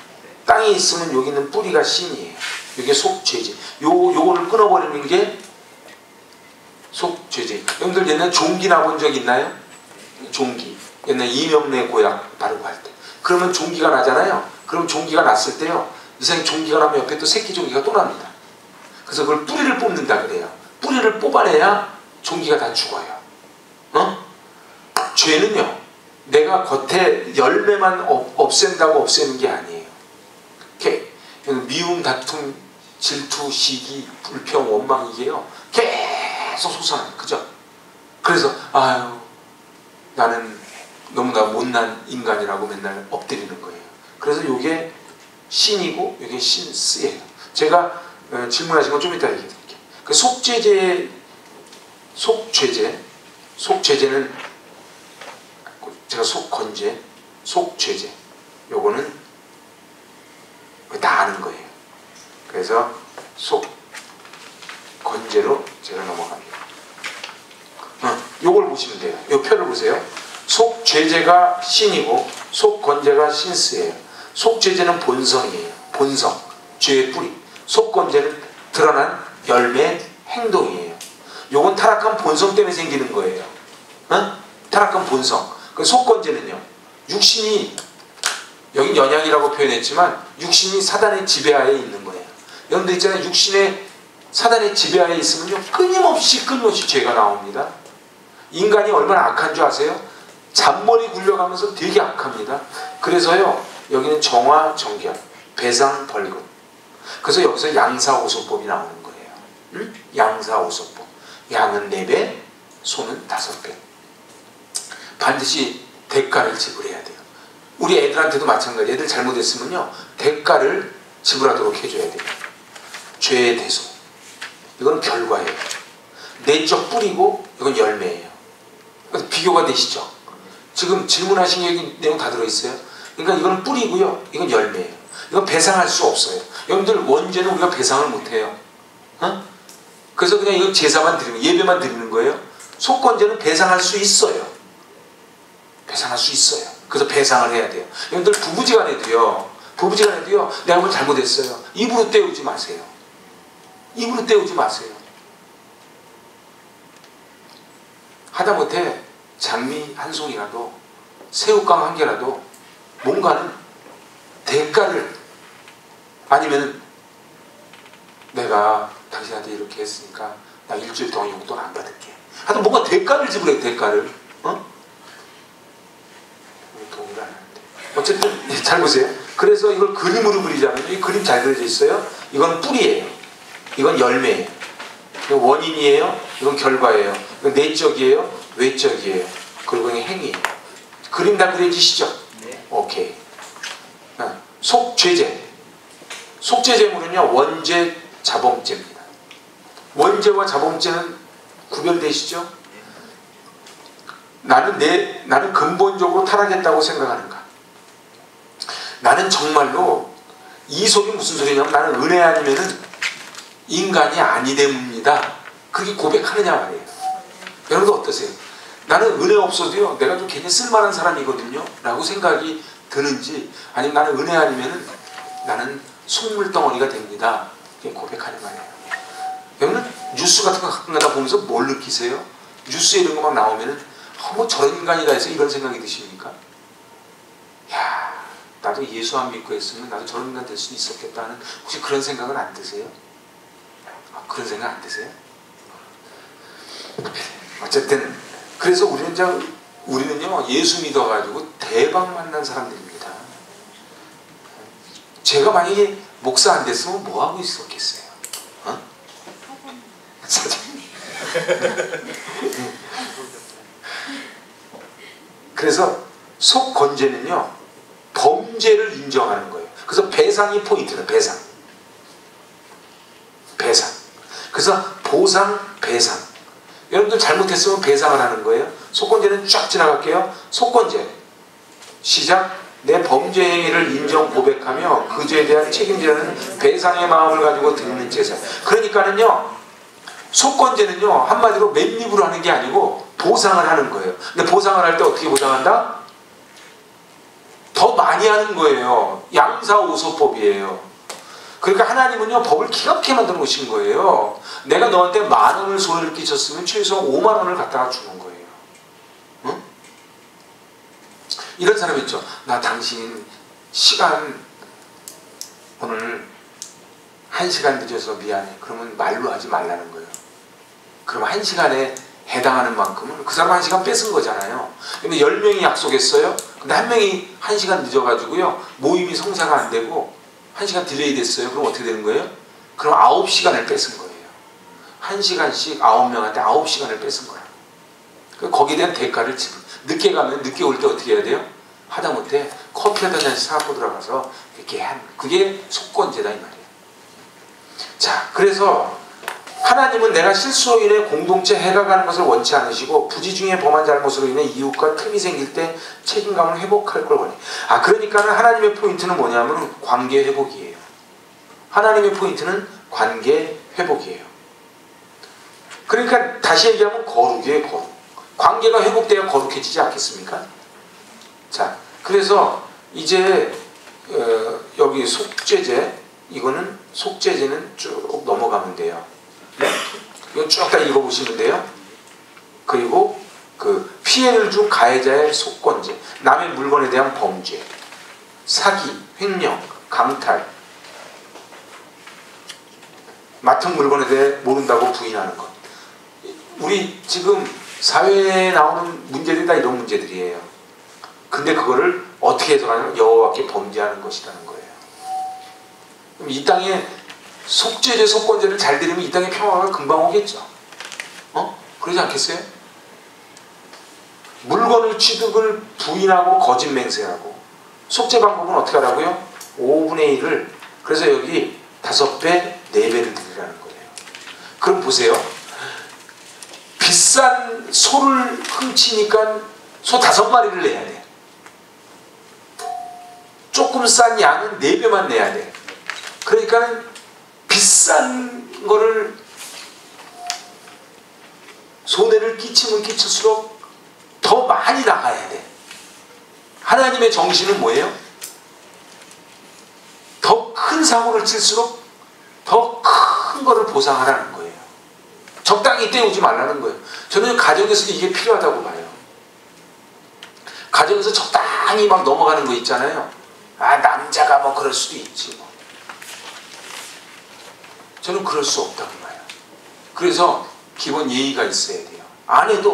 땅이 있으면 여기는 뿌리가 신이에요. 이게 속죄제. 요거를 끊어버리는 게 속죄제. 여러분들 옛날 종기 나본 적 있나요? 종기. 옛날 이명래 고약 바르고 할 때. 그러면 종기가 나잖아요. 그럼 종기가 났을 때요, 이상하게 종기가 나면 옆에 또 새끼 종기가 또 납니다. 그래서 그걸 뿌리를 뽑는다 그래요. 뿌리를 뽑아내야 종기가 다 죽어요. 죄는요, 내가 겉에 열매만 없앤다고 없애는 게 아니에요. 이렇게 미움, 다툼, 질투, 시기, 불평, 원망, 이게요 계속 솟아나요. 그죠? 그래서 아유, 나는 너무나 못난 인간이라고 맨날 엎드리는 거예요. 그래서 이게 신이고 이게 신스예요. 제가 질문하신 건 좀 이따 얘기해 드릴게요. 그 속죄제는 제가 속건제, 속죄제, 요거는 다 아는 거예요. 그래서 속건제로 제가 넘어갑니다. 요걸 보시면 돼요. 요 표를 보세요. 속죄제가 신이고 속건제가 신스예요. 속죄제는 본성이에요. 본성, 죄의 뿌리. 속건제는 드러난 열매, 행동이에요. 요건 타락한 본성 때문에 생기는 거예요. 타락한 본성. 그 속건제는요, 육신이, 여긴 연약이라고 표현했지만 육신이 사단의 지배하에 있는 거예요. 여러분들 있잖아요. 육신의 사단의 지배하에 있으면요, 끊임없이 죄가 나옵니다. 인간이 얼마나 악한 줄 아세요? 잔머리 굴려가면서 되게 악합니다. 그래서요, 여기는 정화, 정결, 배상, 벌금. 그래서 여기서 양사오소법이 나오는 거예요. 양사오소법. 양은 4배, 소는 5배. 반드시 대가를 지불해야 돼요. 우리 애들한테도 마찬가지. 애들 잘못했으면요, 대가를 지불하도록 해줘야 돼요. 죄의 대소. 이건 결과예요. 내적 뿌리고 이건 열매예요. 그래서 비교가 되시죠? 지금 질문하신 얘기 내용 다 들어있어요. 그러니까 이건 뿌리고요, 이건 열매예요. 이건 배상할 수 없어요. 여러분들 원죄는 우리가 배상을 못해요. 그래서 그냥 이거 제사만 드리는, 예배만 드리는 거예요. 속건제는 배상할 수 있어요. 배상할 수 있어요. 그래서 배상을 해야 돼요. 여러분들 부부지간에도요, 내가 뭘 잘못했어요, 입으로 때우지 마세요. 입으로 때우지 마세요. 하다못해 장미 한 송이라도 새우깡 한 개라도 뭔가는 대가를, 아니면 내가 당신한테 이렇게 했으니까 나 일주일 동안 용돈 안 받을게. 하여튼 뭔가 대가를 지불해, 대가를. 동의를 안 하는데. 어쨌든 잘 보세요. 그래서 이걸 그림으로 그리자면, 이 그림 잘 그려져 있어요. 이건 뿌리예요. 이건 열매예요. 이건 원인이에요. 이건 결과예요. 이건 내적이에요. 외적이에요. 그리고 이건 행위예요. 그림 다 그려지시죠? 네. 오케이. 속죄제. 속죄제물은요, 원죄, 자범죄입니다. 원죄와 자범죄는 구별되시죠? 나는 근본적으로 타락했다고 생각하는가? 나는 정말로, 이 속이 무슨 소리냐면, 나는 은혜 아니면은 인간이 아니 됩니다. 그렇게 고백하느냐 말이에요. 여러분도 어떠세요? 나는 은혜 없어도요, 내가 좀 괜히 쓸만한 사람이거든요 라고 생각이 드는지, 아니면 나는 은혜 아니면은 나는 속물덩어리가 됩니다. 이렇게 고백하는 말이에요. 여러분 뉴스 같은 거 가끔가다 보면서 뭘 느끼세요? 뉴스에 이런 것만 나오면은 뭐 저런 인간이다 해서 이런 생각이 드십니까? 야, 나도 예수 안 믿고 했으면 나도 저런 인간 될 수 있었겠다 하는, 혹시 그런 생각은 안 드세요? 그런 생각 안 드세요? 어쨌든 그래서 우리는요, 예수 믿어가지고 대박 만난 사람들입니다. 제가 만약에 목사 안 됐으면 뭐 하고 있었겠어요? 사장님. 그래서 속건죄는요, 범죄를 인정하는 거예요. 그래서 배상이 포인트다. 배상. 그래서 보상, 배상. 여러분들 잘못했으면 배상을 하는 거예요. 속건죄는 쫙 지나갈게요. 속건죄. 시작. 내 범죄 행위를 인정 고백하며 그 죄에 대한 책임지는 배상의 마음을 가지고 드리는 제사. 그러니까는요, 속건죄는요, 한마디로 맨입으로 하는 게 아니고 보상을 하는 거예요. 근데 보상을 할 때 어떻게 보상한다? 더 많이 하는 거예요. 양사오소법이에요. 그러니까 하나님은요, 법을 기가 막히게 만들어 놓으신 거예요. 내가 너한테 10,000원을 손해를 끼쳤으면 최소한 50,000원을 갖다가 주는 거예요. 응? 이런 사람 있죠. 나 당신 시간 오늘 1시간 늦어서 미안해. 그러면 말로 하지 말라는 거예요. 그럼 1시간에 해당하는 만큼은 그 사람 1시간 뺏은 거잖아요. 근데 10명이 약속했어요. 근데 한 명이 1시간 늦어가지고요, 모임이 성사가 안 되고 1시간 딜레이 됐어요. 그럼 어떻게 되는 거예요? 그럼 9시간을 뺏은 거예요. 1시간씩 9명한테 9시간을 뺏은 거예요. 거기에 대한 대가를 지불. 늦게 가면 늦게 올 때 어떻게 해야 돼요? 하다못해 커피 한 잔씩 사갖고 들어가서 이렇게 한, 그게 속건죄다 이 말이에요. 자, 그래서 하나님은 내가 실수로 인해 공동체 해가 가는 것을 원치 않으시고 부지 중에 범한 잘못으로 인해 이웃과 틈이 생길 때 책임감을 회복할 걸 원해. 그러니까는 하나님의 포인트는 뭐냐면 관계 회복이에요. 하나님의 포인트는 관계 회복이에요. 그러니까 다시 얘기하면 거룩이에요. 거룩. 관계가 회복돼야 거룩해지지 않겠습니까? 자, 그래서 이제 여기 속죄제, 이거는 속죄제는 쭉 넘어가면 돼요. 이거 쭉 다 읽어보시면 돼요. 그리고 그 피해를 준 가해자의 속건제, 남의 물건에 대한 범죄, 사기, 횡령, 강탈, 맡은 물건에 대해 모른다고 부인하는 것. 우리 지금 사회에 나오는 문제들이 다 이런 문제들이에요. 근데 그거를 어떻게 해석하냐면 여호와께 범죄하는 것이라는 거예요. 그럼 이 땅에 속죄제, 속건제를 잘 들으면 이 땅에 평화가 금방 오겠죠. 그러지 않겠어요? 물건을 취득을 부인하고 거짓 맹세하고. 속죄 방법은 어떻게 하라고요? 5분의 1을, 그래서 여기 5배, 4배를 드리라는 거예요. 그럼 보세요. 비싼 소를 훔치니까 소 5마리를 내야 돼. 조금 싼 양은 4배만 내야 돼. 그러니까 비싼 거를 손해를 끼치면 끼칠수록 더 많이 나가야 돼. 하나님의 정신은 뭐예요? 더 큰 사고를 칠수록 더 큰 거를 보상하라는 거예요. 적당히 때우지 말라는 거예요. 저는 가정에서도 이게 필요하다고 봐요. 과정에서 적당히 막 넘어가는 거 있잖아요. 아, 남자가 뭐 그럴 수도 있지 뭐. 저는 그럴 수 없다고 봐요. 그래서 기본 예의가 있어야 돼요. 아내도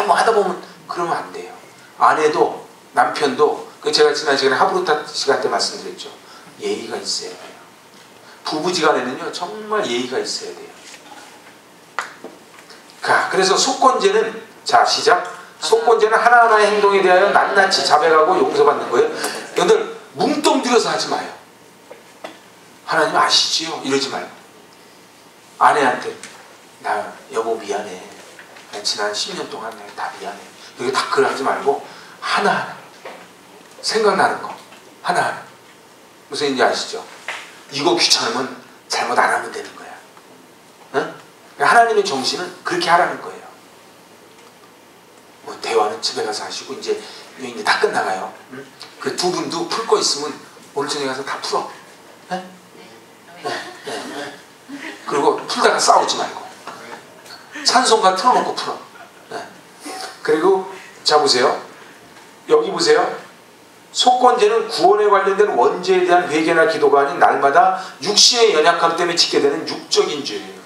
뭐 하다 보면 그러면 안 돼요. 아내도 남편도, 제가 지난 시간에 하브루타 시간 때 말씀드렸죠. 예의가 있어야 돼요. 부부지간에는요 정말 예의가 있어야 돼요. 그래서 속건제는, 자 시작. 속건제는 하나하나의 행동에 대하여 낱낱이 자백하고 용서받는 거예요. 여러분들 뭉뚱그려서 하지 마요. 하나님 아시지요? 이러지 말고 아내한테 나 여보 미안해. 나 지난 10년 동안 다 미안해. 이렇게 다 그걸 하지 말고 하나하나 생각나는 거 하나하나. 무슨 얘기인지 아시죠? 이거 귀찮으면 잘못 안 하면 되는 거야. 응? 하나님의 정신은 그렇게 하라는 거예요. 뭐 대화는 집에 가서 하시고 이제 다 끝나가요. 응? 그 두 분도 풀 거 있으면 오늘 저녁에 가서 다 풀어. 네? 네. 그리고 풀다가 싸우지 말고 찬송가 틀어놓고 풀어. 네. 그리고 자 보세요. 여기 보세요. 속건제는 구원에 관련된 원죄에 대한 회개나 기도가 아닌 날마다 육신의 연약함 때문에 짓게 되는 육적인 죄예요.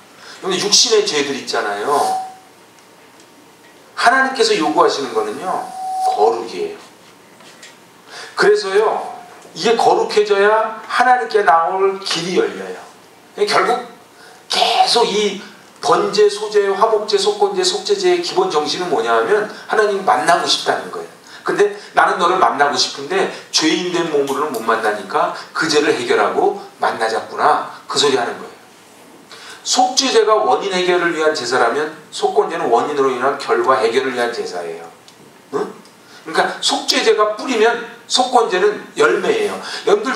근데 육신의 죄들 있잖아요. 하나님께서 요구하시는 거는요 거룩이에요. 그래서요 이게 거룩해져야 하나님께 나올 길이 열려요. 결국 계속 이 번제, 소제, 화목제, 속건제, 속죄제의 기본 정신은 뭐냐 하면 하나님 만나고 싶다는 거예요. 근데 나는 너를 만나고 싶은데 죄인된 몸으로는 못 만나니까 그 죄를 해결하고 만나자꾸나 그 소리 하는 거예요. 속죄제가 원인 해결을 위한 제사라면 속건제는 원인으로 인한 결과 해결을 위한 제사예요. 응? 그러니까 속죄제가 뿌리면 속건제는 열매예요. 여러분들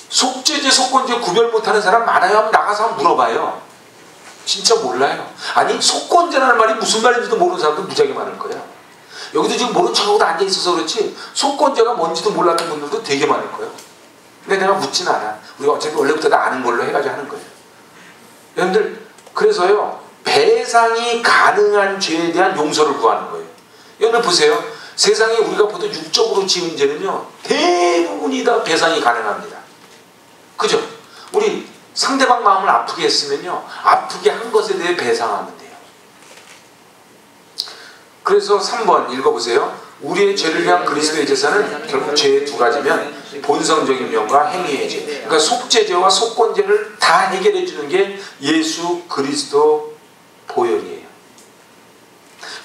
속죄제, 속건제 구별 못하는 사람 많아요? 한번 나가서 한번 물어봐요. 진짜 몰라요. 아니 속건제라는 말이 무슨 말인지도 모르는 사람도 무지하게 많을 거예요. 여기도 지금 모른 척하고 앉아있어서 그렇지 속건제가 뭔지도 몰랐던 분들도 되게 많을 거예요. 근데 내가 묻지는 않아. 우리가 어차피 원래부터 다 아는 걸로 해가지고 하는 거예요. 여러분들 그래서요 배상이 가능한 죄에 대한 용서를 구하는 거예요. 여러분들 보세요. 세상에 우리가 보통 육적으로 지은 죄는요 대부분이 다 배상이 가능합니다. 그죠? 우리 상대방 마음을 아프게 했으면요 아프게 한 것에 대해 배상하면 돼요. 그래서 3번 읽어보세요. 우리의 죄를 위한 그리스도의 제사는 결국 죄의 두 가지면 본성적인 면과 행위의 죄. 그러니까 속죄죄와 속건죄를 다 해결해 주는 게 예수 그리스도 보혈이에요.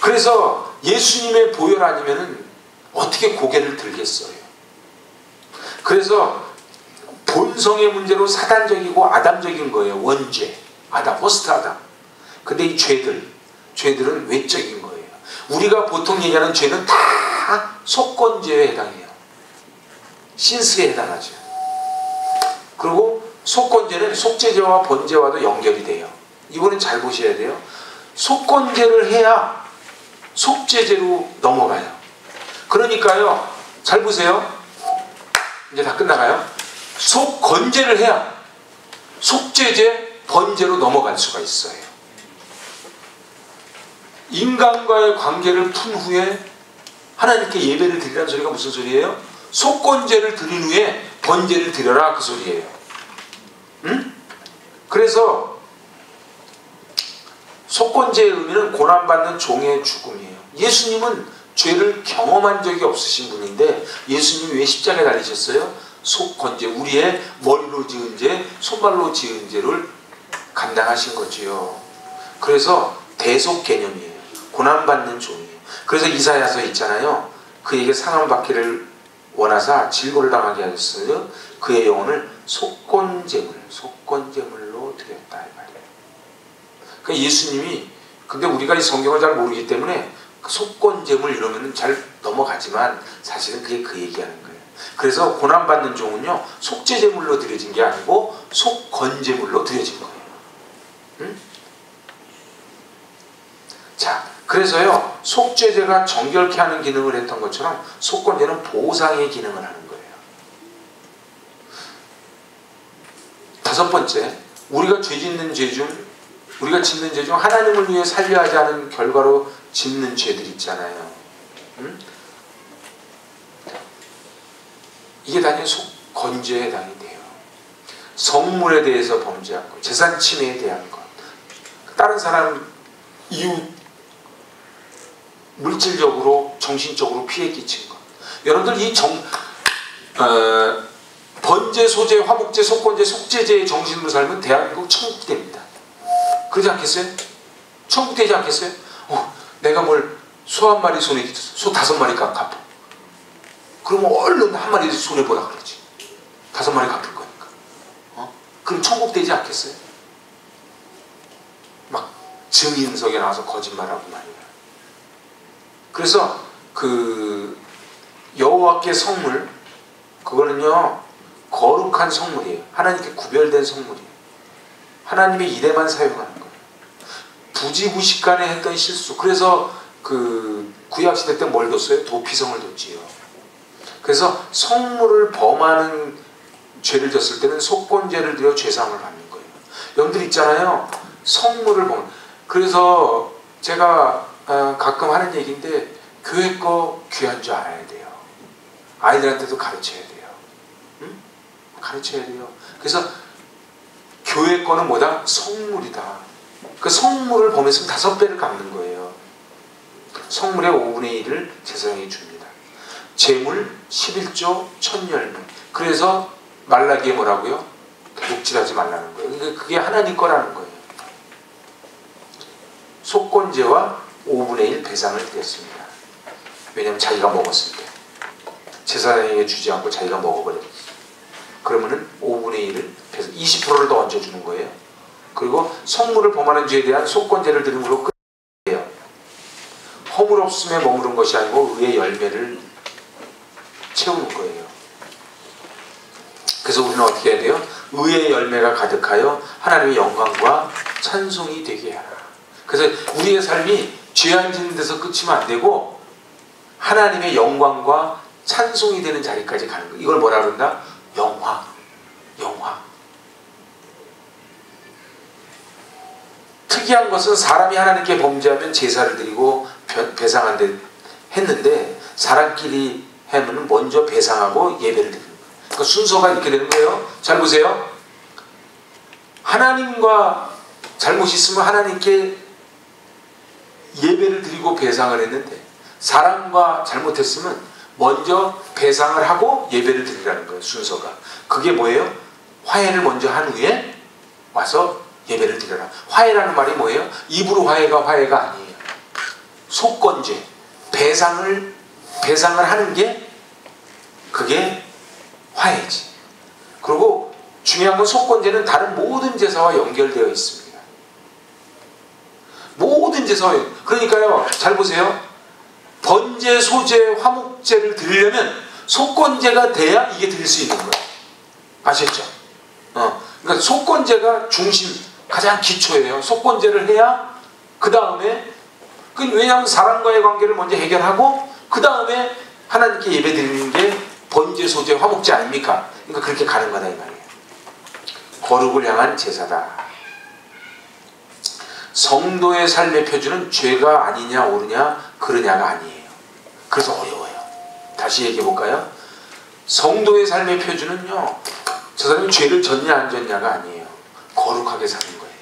그래서 예수님의 보혈 아니면은 어떻게 고개를 들겠어요. 그래서 본성의 문제로 사단적이고 아담적인 거예요. 원죄, 아담, 퍼스트 아담. 근데 이 죄들은 외적인 거예요. 우리가 보통 얘기하는 죄는 다 속건죄에 해당해요. 신스에 해당하죠. 그리고 속건죄는 속죄죄와 번죄와도 연결이 돼요. 이거는 잘 보셔야 돼요. 속건죄를 해야 속죄죄로 넘어가요. 그러니까요. 잘 보세요. 이제 다 끝나가요. 속건죄를 해야 속죄죄, 번죄로 넘어갈 수가 있어요. 인간과의 관계를 푼 후에 하나님께 예배를 드리라는 소리가 무슨 소리예요? 속건죄를 드린 후에 번죄를 드려라 그 소리예요. 응? 그래서 속건죄의 의미는 고난받는 종의 죽음이에요. 예수님은 죄를 경험한 적이 없으신 분인데 예수님이 왜 십자가에 달리셨어요? 속건죄, 우리의 머리로 지은 죄, 손발로 지은 죄를 감당하신 거지요. 그래서 대속 개념이에요. 고난받는 종이에요. 그래서 이사야서 있잖아요. 그에게 상함받기를 원하사 질고를 당하게 하셨으며 그의 영혼을 속건제물로 드렸다 이 말이에요. 그러니까 예수님이, 근데 우리가 이 성경을 잘 모르기 때문에 속건제물 이러면 잘 넘어가지만 사실은 그게 그 얘기하는 거예요. 그래서 고난받는 종은요 속죄제물로 드려진 게 아니고 속건제물로 드려진 거예요. 응? 자, 그래서요 속죄제가 정결케 하는 기능을 했던 것처럼 속건제는 보상의 기능을 하는 거예요. 다섯 번째, 우리가 짓는 죄 중 하나님을 위해 살려 하지 않은 결과로 짓는 죄들 있잖아요. 응? 이게 단연 건조에 해당이 돼요. 성물에 대해서 범죄한 것, 재산 침해에 대한 것, 다른 사람 이웃 물질적으로 정신적으로 피해 끼친 것. 여러분들 이 번제, 소제, 화목제, 속건제, 속죄제의 정신으로 살면 대한민국 천국이 됩니다. 그러지 않겠어요? 천국 되지 않겠어요? 내가 뭘 소 한 마리 손에 끼쳤어. 소 5마리 갚아. 그러면 얼른 한 마리 손해 보라 그러지. 5마리 갚을 거니까. 그럼 천국 되지 않겠어요? 막 증인석에 나와서 거짓말하고 말이야. 그래서 그 여호와께 성물, 그거는요 거룩한 성물이에요. 하나님께 구별된 성물이에요. 하나님의 일에만 사용하는 거예요. 부지부식간에 했던 실수. 그래서 그 구약시대 때 뭘 뒀어요? 도피성을 뒀지요. 그래서 성물을 범하는 죄를 졌을 때는 속건제를 드려 죄상을 받는 거예요. 여러분들 있잖아요. 성물을 범. 그래서 제가 가끔 하는 얘기인데 교회 거 귀한 줄 알아야 돼요. 아이들한테도 가르쳐야 돼요. 응? 가르쳐야 돼요. 그래서 교회 거는 뭐다? 성물이다. 그 성물을 범했으면 5배를 갚는 거예요. 성물의 5분의 1을 제사장이 줍니다. 재물 11조 1000열매. 그래서 말라기에 뭐라고요? 도둑질하지 말라는 거예요. 그게 하나님 거라는 거예요. 속건제와 5분의 1 배상을 드렸습니다. 왜냐하면 자기가 먹었을 때 제사장에게 주지 않고 자기가 먹어버렸어요. 그러면은 5분의 1을 배상, 20%를 더 얹어주는 거예요. 그리고 성물을 범하는 죄에 대한 속건제를 드린 걸로 끝이에요. 허물 없음에 머무른 것이 아니고 의의 열매를 채우는 거예요. 그래서 우리는 어떻게 해야 돼요? 의의 열매가 가득하여 하나님의 영광과 찬송이 되게 하라. 그래서 우리의 삶이 죄 안 짓는 데서 끝이면 안 되고 하나님의 영광과 찬송이 되는 자리까지 가는 거예요. 이걸 뭐라 그런다? 영화. 특이한 것은 사람이 하나님께 범죄하면 제사를 드리고 배상한데 했는데 사람끼리 하면 먼저 배상하고 예배를 드리는 거예요. 그러니까 순서가 이렇게 되는 거예요. 잘 보세요. 하나님과 잘못이 있으면 하나님께 예배를 드리고 배상을 했는데 사람과 잘못했으면 먼저 배상을 하고 예배를 드리라는 거예요. 순서가. 그게 뭐예요? 화해를 먼저 한 후에 와서 예배를 드려라. 화해라는 말이 뭐예요? 입으로 화해가 아니에요. 속건제, 배상을 하는 게 그게 화해지. 그리고 중요한 건 속건제는 다른 모든 제사와 연결되어 있습니다. 모든 제사와 그러니까요. 잘 보세요. 번제, 소제, 화목제를 드리려면 속건제가 돼야 이게 드릴 수 있는 거예요. 아셨죠? 그러니까 속건제가 중심, 가장 기초예요. 속건제를 해야 그 다음에 왜냐하면 사람과의 관계를 먼저 해결하고 그 다음에 하나님께 예배드리는 게 번제, 소제, 화목제 아닙니까? 그러니까 그렇게 가는 거다 이 말이에요. 거룩을 향한 제사다. 성도의 삶의 표준은 죄가 아니냐 옳으냐 그러냐가 아니에요. 그래서 어려워요. 다시 얘기해 볼까요? 성도의 삶의 표준은요, 저 사람이 죄를 졌냐 안 졌냐가 아니에요. 거룩하게 사는 거예요.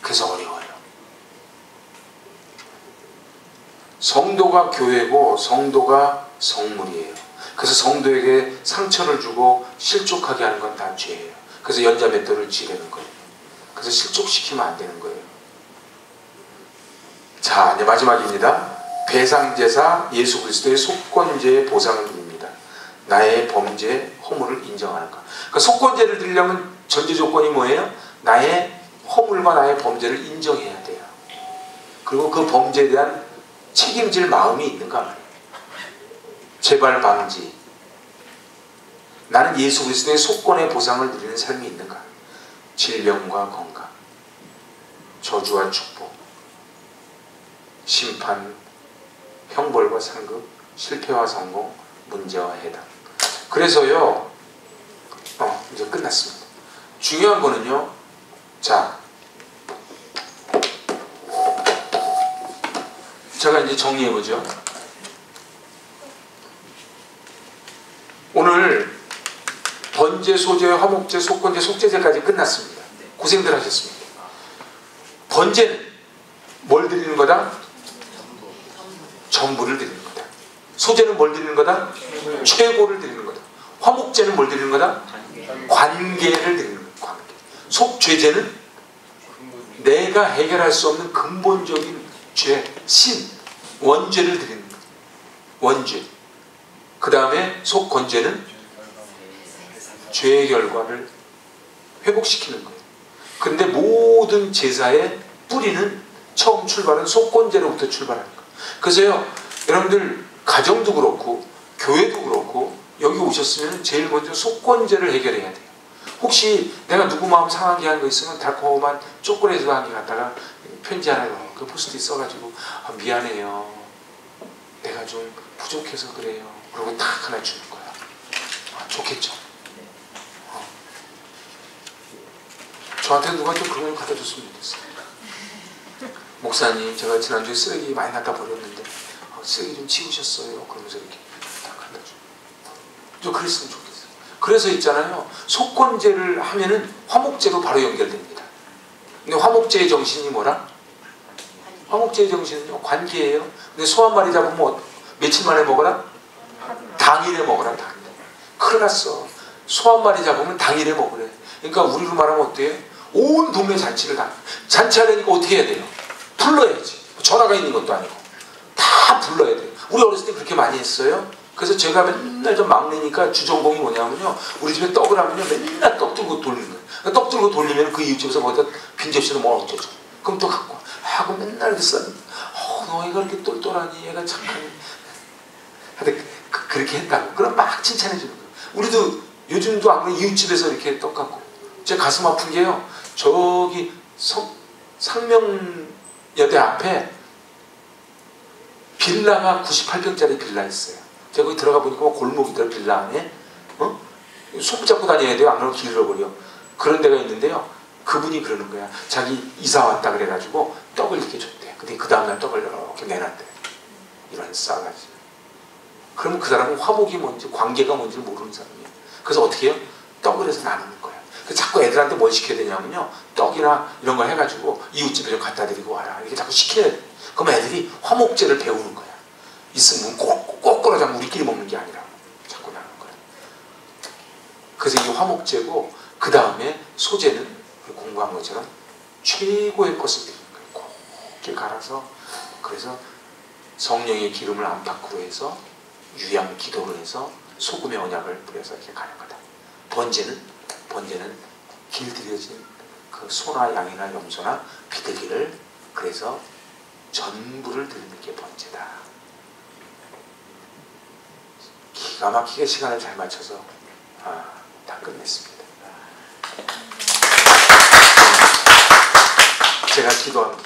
그래서 어려워요. 성도가 교회고 성도가 성물이에요. 그래서 성도에게 상처를 주고 실족하게 하는 건 다 죄예요. 그래서 연자맷돌을 지르는 거예요. 그래서 실족시키면 안 되는 거예요. 자, 이제 마지막입니다. 배상제사 예수 그리스도의 속건제의 보상을 드립니다. 나의 범죄, 허물을 인정하는 것. 그러니까 속건제를 드리려면 전제 조건이 뭐예요? 나의 허물과 나의 범죄를 인정해야 돼요. 그리고 그 범죄에 대한 책임질 마음이 있는가 말이에요. 재발 방지. 나는 예수 그리스도의 속건의 보상을 드리는 삶이 있는가? 질병과 건강, 저주와 축복, 심판, 형벌과 상급, 실패와 성공, 문제와 해당. 그래서요, 이제 끝났습니다. 중요한 거는요, 자, 제가 이제 정리해보죠. 오늘 원제, 소제, 화목제, 속건제, 속제제까지 끝났습니다. 고생들 하셨습니다. 번제는 뭘 드리는 거다? 전부를 드리는 거다. 소제는 뭘 드리는 거다? 최고를 드리는 거다. 화목제는 뭘 드리는 거다? 관계를 드리는 거다. 관계. 속죄제는 내가 해결할 수 없는 근본적인 죄, 신, 원죄를 드리는 거다. 원죄. 그 다음에 속건죄는 죄의 결과를 회복시키는 거예요. 근데 모든 제사의 뿌리는 처음 출발은 속건죄로부터 출발하는 거예요. 그래서요, 여러분들 가정도 그렇고 교회도 그렇고 여기 오셨으면 제일 먼저 속건죄를 해결해야 돼요. 혹시 내가 누구 마음 상하게 한 거 있으면 달콤한 초콜릿을 한 개 갖다가 편지 하나 그 포스트잇 써가지고 미안해요. 내가 좀 부족해서 그래요. 그러고 딱 하나 주는 거야. 좋겠죠? 저한테 누가 좀 그런 걸 갖다 줬으면 좋겠어요. 목사님, 제가 지난주에 쓰레기 많이 갖다 버렸는데 쓰레기 좀 치우셨어요. 그러면서 이렇게 딱 갖다 줘. 좀 그랬으면 좋겠어요. 그래서 있잖아요. 속건제를 하면은 화목제로 바로 연결됩니다. 근데 화목제의 정신이 뭐라? 화목제의 정신은요, 관계예요. 근데 소 한 마리 잡으면 뭐 며칠 만에 먹어라? 당일에 먹어라, 당일에. 큰일 났어. 소 한 마리 잡으면 당일에 먹으래. 그러니까 우리로 말하면 어때요? 온 동네 잔치를 다. 잔치하려니까 어떻게 해야 돼요? 불러야지. 전화가 있는 것도 아니고. 다 불러야 돼요. 우리 어렸을 때 그렇게 많이 했어요. 그래서 제가 맨날 좀 막내니까 주전공이 뭐냐면요. 우리 집에 떡을 하면요. 맨날 떡 들고 돌리는 거예요. 그러니까 떡 들고 돌리면 그 이웃집에서 뭐다 빈 접시로 뭐 얹어줘. 그럼 또 갖고 와. 하고 맨날 이렇게 써. 너희가 이렇게 똘똘하니 얘가 착하니. 하여튼 그렇게 했다고. 그럼 막 칭찬해 주는 거예요. 우리도 요즘도 안 그래 이웃집에서 이렇게 떡 갖고. 제 가슴 아픈 게요. 저기 상명여대 앞에 빌라가 98평짜리 빌라 있어요. 제가 거기 들어가 보니까 골목이더라. 빌라 안에 손 붙잡고 다녀야 돼요. 안 그러면 길 잃어버려. 그런 데가 있는데요. 그분이 그러는 거야. 자기 이사 왔다 그래가지고 떡을 이렇게 줬대. 근데 그 다음날 떡을 이렇게 내놨대. 이런 싸가지. 그러면 그 사람은 화목이 뭔지 관계가 뭔지 모르는 사람이에요. 그래서 어떻게 해요? 떡을 해서 나누는 거예요. 그래서 자꾸 애들한테 뭘 시켜야 되냐면요. 떡이나 이런 거 해가지고 이웃집에 좀 갖다 드리고 와라. 이렇게 자꾸 시켜야 돼. 그럼 애들이 화목제를 배우는 거야. 있으면 꼬꾸로 잡고 우리끼리 먹는 게 아니라 자꾸 나누는 거야. 그래서 이게 화목제고 그 다음에 소제는 공부한 것처럼 최고의 것을 드리는 거예요. 곱게 갈아서. 그래서 성령의 기름을 안팎으로 해서 유양 기도를 해서 소금의 언약을 뿌려서 이렇게 가는 거다. 번제는 길들여진 그 소나 양이나 염소나 비둘기를 그래서 전부를 드리는 게 번제다. 기가 막히게 시간을 잘 맞춰서 다 끝냈습니다. 제가 기도합니다.